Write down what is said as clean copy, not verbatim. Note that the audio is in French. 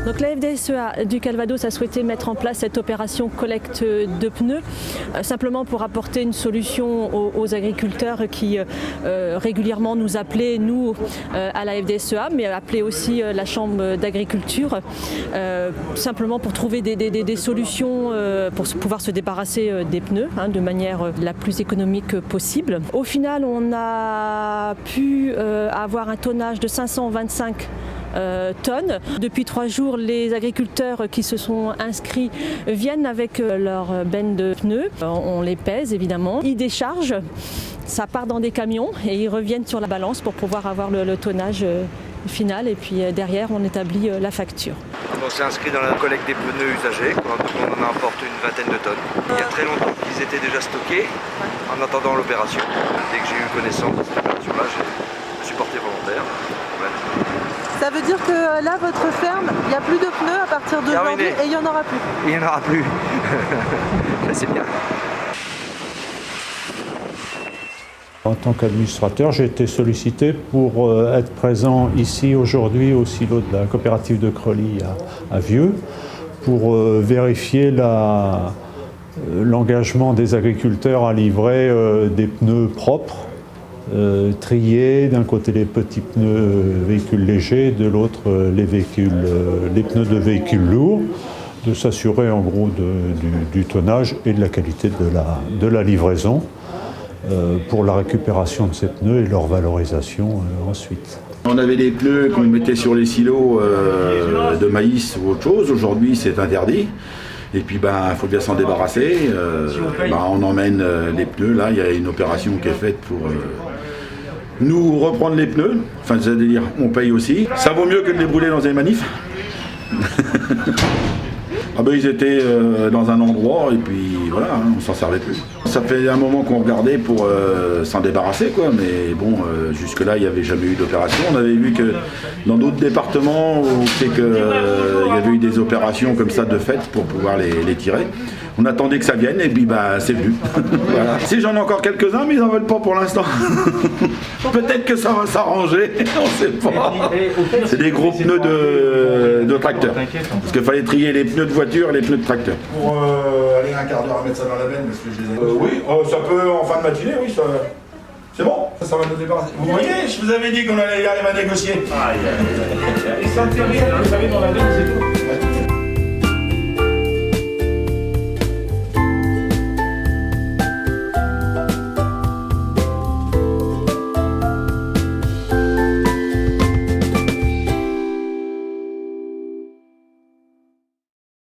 Donc la FDSEA du Calvados a souhaité mettre en place cette opération collecte de pneus, simplement pour apporter une solution aux agriculteurs qui régulièrement nous appelaient, nous, à la FDSEA, mais appelaient aussi la Chambre d'agriculture, simplement pour trouver des solutions pour pouvoir se débarrasser des pneus de manière la plus économique possible. Au final, on a pu avoir un tonnage de 525 tonnes. Depuis 3 jours, les agriculteurs qui se sont inscrits viennent avec leur benne de pneus. On les pèse évidemment, ils déchargent, ça part dans des camions et ils reviennent sur la balance pour pouvoir avoir le tonnage final et puis derrière on établit la facture. On s'est inscrit dans la collecte des pneus usagés, on en a apporté une vingtaine de tonnes. Il y a très longtemps qu'ils étaient déjà stockés en attendant l'opération. Dès que j'ai eu connaissance de cette opération-là, je me suis porté volontaire. Ça veut dire que là, votre ferme, il n'y a plus de pneus à partir d'aujourd'hui et il n'y en aura plus. Il n'y en aura plus. C'est bien. En tant qu'administrateur, j'ai été sollicité pour être présent ici aujourd'hui au silo de la coopérative de Creully à Vieux pour vérifier l'engagement des agriculteurs à livrer des pneus propres, triés, d'un côté les petits pneus véhicules légers, de l'autre les pneus de véhicules lourds, de s'assurer en gros du tonnage et de la qualité de la livraison. Pour la récupération de ces pneus et leur valorisation ensuite. On avait des pneus qu'on mettait sur les silos de maïs ou autre chose. Aujourd'hui, c'est interdit. Et puis, il faut bien s'en débarrasser. On emmène les pneus. Là, il y a une opération qui est faite pour nous reprendre les pneus. Enfin, c'est-à-dire, on paye aussi. Ça vaut mieux que de les brûler dans des manifs. Ils étaient dans un endroit et puis voilà, on s'en servait plus. Ça fait un moment qu'on regardait pour s'en débarrasser, quoi, mais bon, jusque-là, il n'y avait jamais eu d'opération. On avait vu que dans d'autres départements, il y avait eu des opérations comme ça de fait pour pouvoir les tirer. On attendait que ça vienne et puis c'est venu. Voilà. Si j'en ai encore quelques-uns, mais ils n'en veulent pas pour l'instant. Peut-être que ça va s'arranger, on ne sait pas. C'est des gros pneus de tracteur. Parce qu'il fallait trier les pneus de voiture et les pneus de tracteur. Pour aller un quart d'heure à mettre ça dans la benne, parce que je les ai... oui, ça peut en fin de matinée, oui. C'est bon, ça va nous débarrasser. Vous voyez, je vous avais dit qu'on allait y arriver à négocier. Et ça fait rien, vous savez, dans la benne, c'est tout.